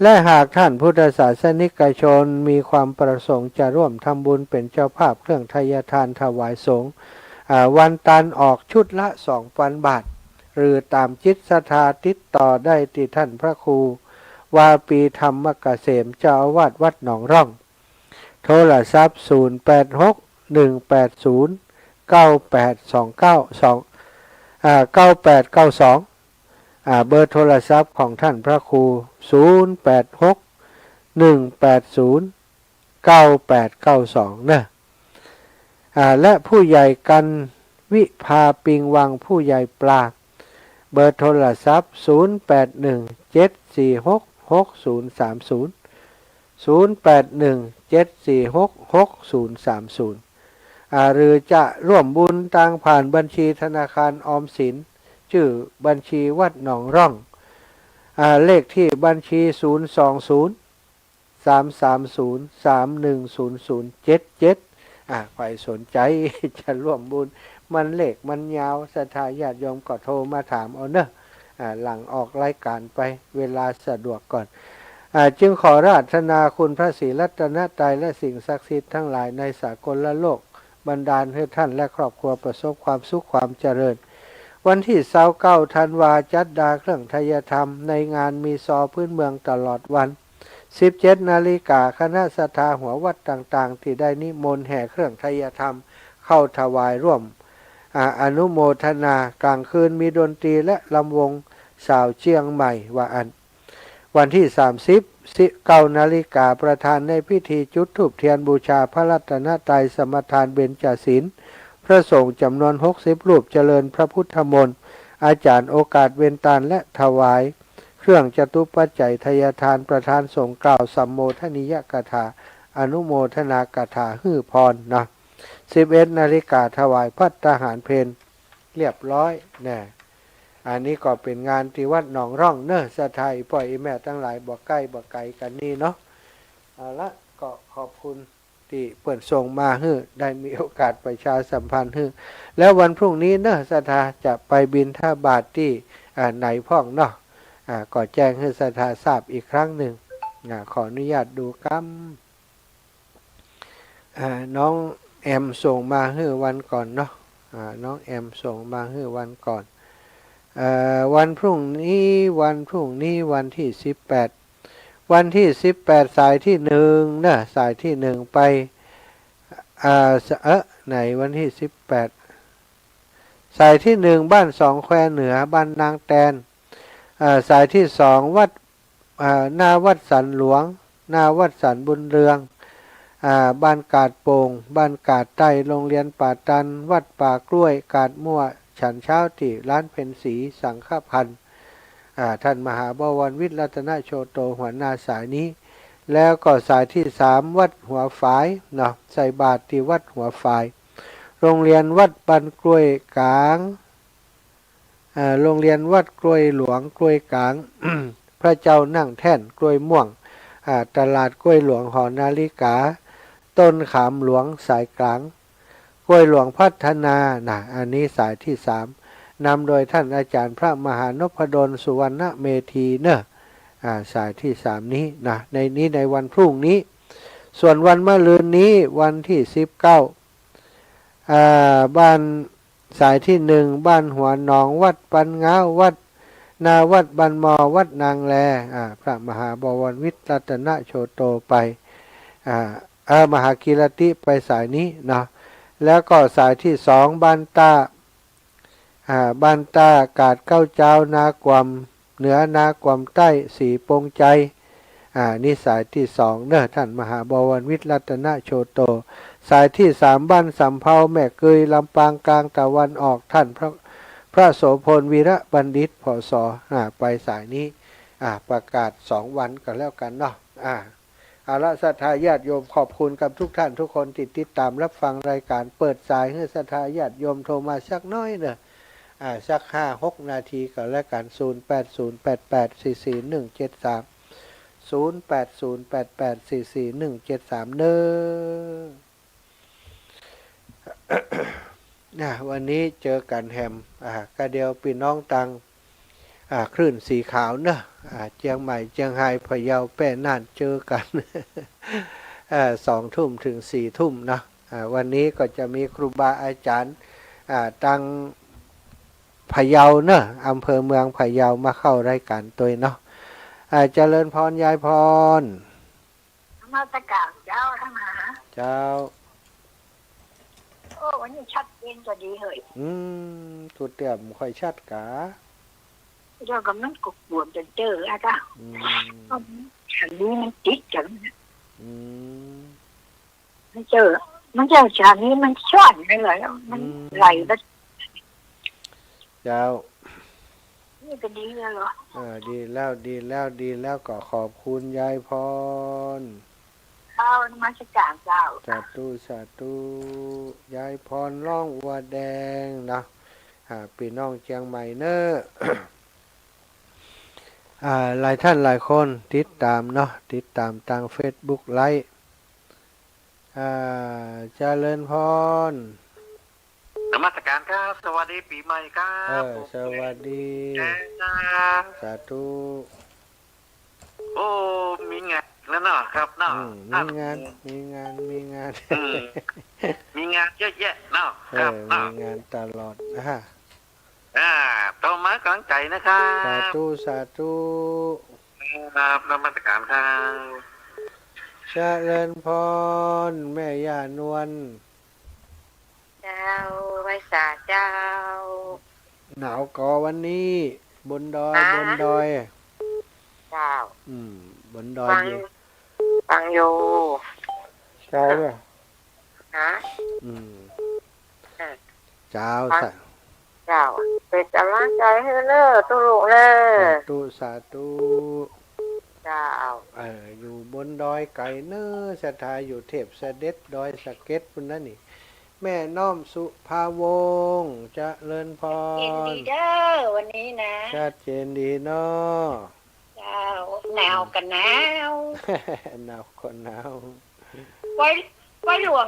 และหากท่านพุทธศาสนิกชนมีความประสงค์จะร่วมทำบุญเป็นเจ้าภาพเครื่องทายทานถวายสงฆ์วันตันออกชุดละ 2,000 บาทหรือตามจิตศรัทธาติดต่อได้ที่ท่านพระครูวาปีธรรมเกษมเจ้าอาวาสวัดหนองร่องโทรศัพท์0861809829 เบอร์โทรศัพท์ของท่านพระครู0861809892นะและผู้ใหญ่กันวิภาปิงวังผู้ใหญ่ปลาเบอร์โทรศัพท์0817466030 0817466030หรือจะร่วมบุญทางผ่านบัญชีธนาคารออมสินชื่อบัญชีวัดหนองร่องเลขที่บัญชี020-330-310077ใครสนใจจะร่วมบุญมันเลขมันยาวศรัทธาญาติโยมก็โทรมาถามเอาเนอะหลังออกรายการไปเวลาสะดวกก่อนจึงขอราธนาคุณพระศรีรัตนตรัยและสิ่งศักดิ์สิทธิ์ทั้งหลายในสากลโลกบันดาลให้ท่านและครอบครัวประสบความสุขความเจริญวันที่29 ธันวาจัดดาเครื่องไทยธรรมในงานมีซอพื้นเมืองตลอดวัน17 นาฬิกาคณะศรัทธาหัววัดต่างๆที่ได้นิมนต์แห่เครื่องไทยธรรมเข้าถวายร่วมอนุโมทนากลางคืนมีดนตรีและลำวงสาวเชียงใหม่วันที่9 นาฬิกาประธานในพิธีจุดธูปเทียนบูชาพระรัตนตรัยสมทานเบญจศีลพระสงฆ์จำนวน60 รูปเจริญพระพุทธมนต์อาจารย์โอกาสเวนตาลและถวายเครื่องจตุปัจจัยทายทานประธานสงฆ์กล่าวสัมโมทนิยกถาอนุโมทนากถาฮือพรนะ11 นาฬิกาถวายภัตตาหารเพลเรียบร้อยแน่อันนี้ก็เป็นงานที่วัดหนองร่องเนอะสะไทยปล่อยแม่ทั้งหลายบอกใกล้บอกไกลกันนี่เนาะเอาละก็ขอบคุณที่เปิดส่งมาให้ได้มีโอกาสประชาสัมพันธ์ให้แล้ววันพรุ่งนี้เนอะสะทาจะไปบิณฑบาตที่ไหนพ่องเนาะก็แจ้งให้สะทาทราบอีกครั้งหนึ่งขออนุญาตดูกัมน้องแอมส่งมาให้วันก่อนเนาะน้องแอมส่งมาให้วันก่อนวันพรุ่งนี้วันที่18สายที่1นะสายที่1ไปไหนวันที่18สายที่1บ้านสองแควเหนือบ้านนางแตนสายที่2วัดหน้าวัดสันหลวงหน้าวัดสันบุญเรืองบ้านกาดโป่งบ้านกาดใต้โรงเรียนป่าตันวัดป่ากล้วยกาดมั่วฉันเช้าที่ร้านเพ็ญศรีสังฆพันธ์ท่านมหาบวรวิทย์รัตนโชโตหัวหน้าสายนี้แล้วก็สายที่3วัดหัวฝายเนาะใส่บาตรที่วัดหัวฝายโรงเรียนวัดบันกล้วยกลางโรงเรียนวัดกล้วยหลวงกล้วยกลาง พระเจ้านั่งแท่นกล้วยม่วงตลาดกล้วยหลวงหอนาฬิกาต้นขามหลวงสายกลางกล้วยหลวงพัฒนาอันนี้สายที่3นำโดยท่านอาจารย์พระมหานพดลสุวรรณเมธีเนอะสายที่3นี้ในวันพรุ่งนี้ส่วนวันมะรืนนี้วันที่19บ้านสายที่1บ้านหัวหนองวัดปันง้าววัดนาวัดบันมอวัดนางแลพระมหาบวรวิทย์รัตนโชโตไปมหากิรติไปสายนี้นะแล้วก็สายที่2บ้านตากาดเก้าเจ้านากวมเหนือนากวมใต้สีปงใจนี่สายที่2เนอะท่านมหาบวรวิทย์รัตนโชโตสายที่3บ้านสำเภาแม่เกยลำปางกลางตะวันออกท่านพระโสพลวีระบัณฑิตพศไปสายนี้ประกาศ2วันกันแล้วกันเนาะอาละศรัทธาญาติโยมขอบคุณกับทุกท่านทุกคนติดตามรับฟังรายการเปิดสายให้ศรัทธาญาติโยมโทรมาสักน้อยเนอะสัก5-6 นาทีก็แล้วกัน0808844173 0808844173วันนี้เจอกันแฮมกระเดียวพี่น้องตังคลื่นสีขาวเนอะเจียงใหม่เจียงไฮ้พะเยาแป้น่านเจอกัน 2 ทุ่มถึง 4 ทุ่มนะวันนี้ก็จะมีครูบาอาจารย์ตังพะเยาเนอะอำเภอเมืองพะเยามาเข้ารายการตัวเนาะเจริญพรยายพรมาตะกาศเจ้าทั้งหาเจ้าโอ้วันนี้ชัดเจนก็ดีเลยถูกเตี่ยมค่อยชัดกะเจ้าก็มันกบวนจนเจออะจ้ะฉันนี้มันติดกันมันเจอฉันนี้มันช่อนเลยมันไหลแล้วเจ้านี่ก็ดีแล้วเหรอดีแล้วก็ขอบคุณยายพรข้าวนมัสการเจ้าสาธุยายพรร่องวัวแดงนะพี่น้องเชียงใหม่เนอะหลายท่านหลายคนติดตามเนาะติดตามทาง Facebook ไลฟ์เจริญพรนมัสการครับสวัสดีปีใหม่ครับสวัสดีสาธุโอ้มีงานแล้วเนาะครับเนาะมีงานมีงานเยอะแยะเนาะครับมีงานตลอดต่อมากำลังใจนะครับสาธุครับนมัสการครับเจริญพรแม่ย่านวลเจ้าไว้สาเจ้าหนาวก่อวันนี้บนดอยเจ้าบนดอยฟังโยเจ้าเนี่ยเจ้าเป็นกำลังใจให้เลิศตุลุเลิศสาธุเจ้าอยู่บนดอยไก่เนื้อสถาอยู่เทพเสด็จดอยสะเก็ดพุ่นนั่นนี่แม่น้อมสุภาวงศ์เจริญพรดีเด้อวันนี้นะชัดเจนดีเนาะเจ้าหนาวกันหนาวคนหนาวไว้หลว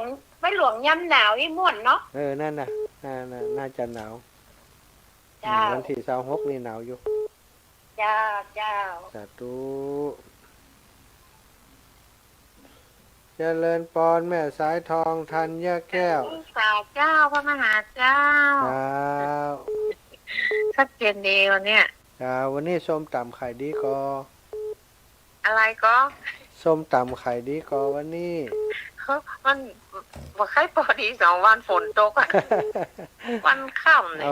งย่ำหนาวอีม่วนเนาะนั่นน่าจะหนาววันที่26นี่หนาวอยู่เจ้าสาธุเจริญพรแม่สายทองธัญแก้วสาเจ้าพระมหาเจ้าชัดเจนดีวันเนี้ยวันนี้ส้มตำไข่ดีกออะไรก็ส้มตำไข่ดีกอวันนี้มันบ่ค่อยพอดี2 วันฝนตกวันค่ำเนี่ย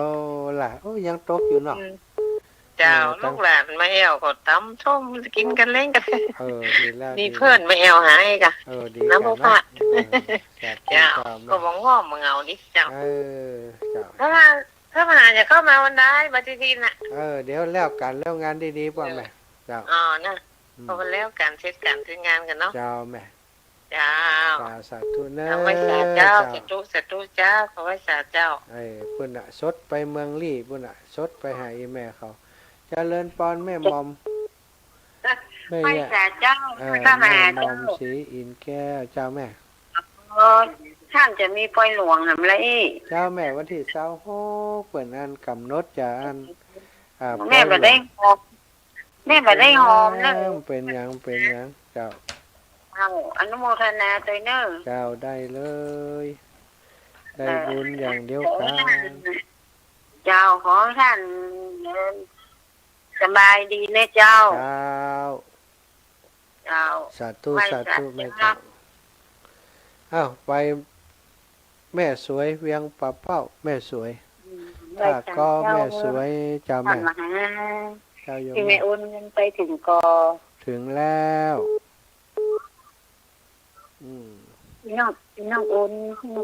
ล่ะยังตกอยู่เนาะเจ้าลูกหลานไม่แอวก็ตำส้มกินกันเล่นกันดีแล้วนี่เพื่อนไม่แอวหายกะน้ำพระเจ้าก็บอกง้อมเงาดิเจ้าถ้ามาจะเข้ามาวันได้บัตรทีน่ะเดี๋ยวแล้วกันแล้วงานดีๆป่ะแม่เจ้านะพอวันแล้วการเสร็จการทำงานกันเนาะเจ้าแม่เจ้าสาธุเนอะไว้สาเจ้าสาธุเจ้าขอไว้สาเจ้าปุ่นสดไปเมืองลี่ปุ่นสดไปหาอีแม่เขาเจริญพรแม่มอมไม่แต่เจ้าข้าแม่มอมสีอินแก้วเจ้าแม่ท่านจะมีปล่อยหลวงทำไรเจ้าแม่วันที่26เปิดอันกำหนดจะอันแม่แบบได้หอมนะเป็นยังเจ้าอนุโมทนาตัวเนอเจ้าได้เลยได้บุญอย่างเดียวกันเจ้าขอท่านสบายดีนะเจ้าสาธุแม่เจ้าไปแม่สวยเวียงปะเป้าแม่สวยก็แม่สวยเจ้าแม่ที่แม่อุ่นไปถึงกอถึงแล้วน้องอุ่น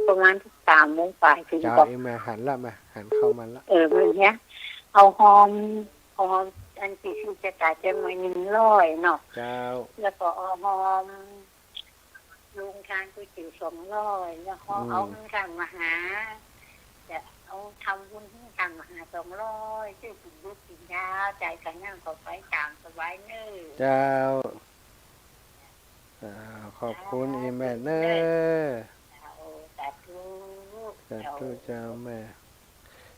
ประมาณ3 โมงไปถึงกอแม่หันละแม่หันเข้ามาละมันเนี้ยเอาหอมอันที่จะกลายเป็น100เนาะแล้วก็เอาหอมลุงทานก๋วยเตี๋ยว200แล้วก็เอาเงินทางมหาจะเอาทำบุญที่ทางมหา200ชื่อคุณลูกกินยาใจกันนั่งก็ไปตามสบายเนอเจ้า ขอบคุณอีแม่เนอสาธุ สาธุเจ้าแม่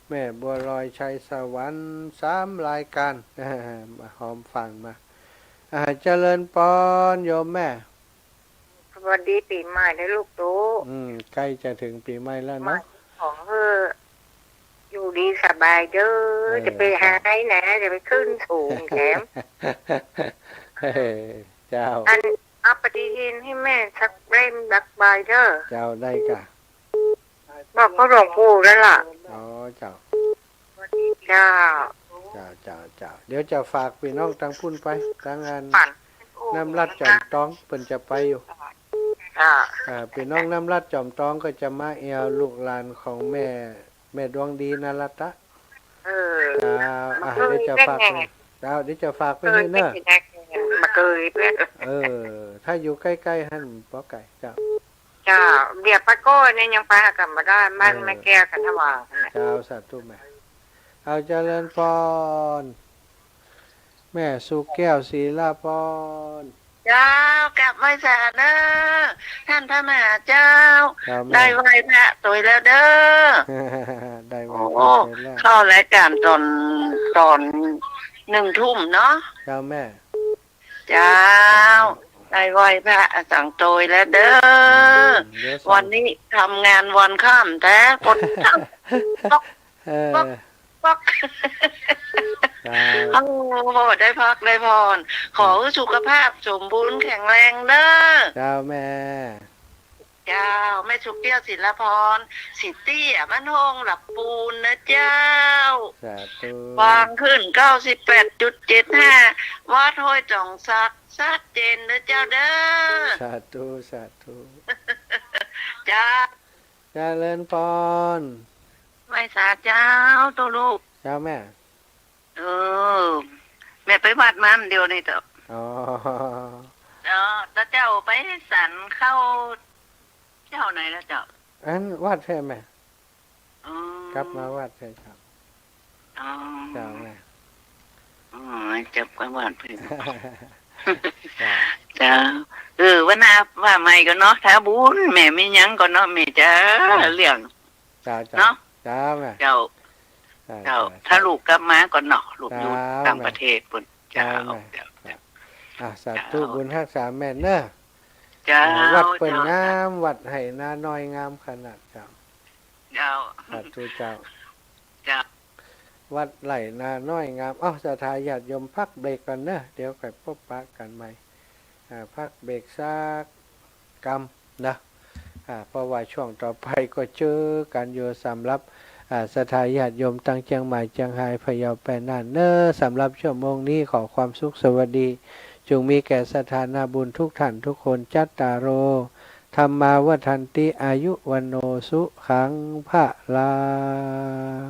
แม่บัวลอยชัยสวรรค์3 รายการมาหอมฟังมาเจริญปอนโยมแม่ สวัสดีปีใหม่นะลูกตู้ ใกล้จะถึงปีใหม่แล้วเนาะ ของอยู่ดีสบายเด้อจะไปหาไหนนะจะไปขึ้นสูงแถม เจ้า อันเอาปฏิทินให้แม่สักเล่มดักบายเด้อ เจ้าได้กะ บอกเขาหลวงปู่แล้วล่ะ อ๋อเจ้า เจ้า เดี๋ยวจะฝากพี่น้องทางพุ่นไปทางงาน ปั่น น้ำลัดจอมตองเพิ่นจะไปอยู่ พี่น้องน้ำลัดจอมตองก็จะมาเอวลูกหลานของแม่ดวงดีนารัตะเดี๋ยวจะฝากไปเให้เนอะ มาเกยเพื่อน ถ้าอยู่ใกล้ๆหั่นป้อไก่เจ้า เจ้าเดี๋ยวป้าโก้เนี่ยยังไปหากลับมาได้บ้านแม่แก้วกันทว่าง เจ้าสาธุแม่เอาเจริญพรแม่สุแก้วศรีลาพร เจ้ากลับไหว้สาเด้อท่านพระมหาเจ้า ได้ไหว้พระตัวแล้วเด้อ ได้ไหว้ โอ้เข้ารายการตอน1 ทุ่มเนาะ เจ้าแม่ เจ้าได้ไหว้พระสั่งโตยแล้วเด้อวันนี้ทำงานวันข้ามแท้กดทำป๊อกป๊อกโอ้ได้พักได้พรขอสุขภาพสมบูรณ์แข็งแรงเด้อ เจ้าแม่ เจ้าแม่สุเกี้ยวศิลพรสิเตี้ยมันหงหลับปูนนะเจ้า สาธุ วางขึ้น 98.75 วัดห้วยจ่องซักชัดเจนนะเจ้าเด้อ สาธุจ้า เจริญพร ไม่สาเจ้าตัวลูก เจ้าแม่ แม่ไปวัดมันเดียวนี่เถอะ อ๋อ แล้วเจ้าไปสันเข้าเจ้าไหนแล้วเจ้า อันวาดใช่ไหมกลับมาวาดใช่ครับเจ้าแม่ จับกันวัดเพื่อนเจ้าวันน่ะว่าไม่ก็เนาะถ้าบุญแม่ไม่ยั้งก็เนาะแม่จะเลี้ยง เจ้า เนาะ เจ้าแม่ เจ้าถ้าลูกกลับมาก็เนาะลูกอยู่ต่างประเทศปุ่นเจ้าสาธุบุญรักษาแม่เนอะ วัดเปิ่นงามวัดไหนาน้อยงามขนาดเจ้าสาธุเจ้าวัดไหลนาน้อยงามสถาญาติโยมพักเบรกกันเนอะเดี๋ยวค่อยพบปะกันใหม่พักเบรกสักกรรมนะเพราะว่าช่วงต่อไปก็เจอกันอยู่สำหรับสถาญาติโยมตั้งเชียงใหม่เชียงรายพะเยาแปรน่านเนอสำหรับชั่วโมงนี้ขอความสุขสวัสดีจงมีแก่สถานาบุญทุกท่านทุกคนจัตตารโอธรรมาวัฏันติอายุวันโนสุขังพระลัง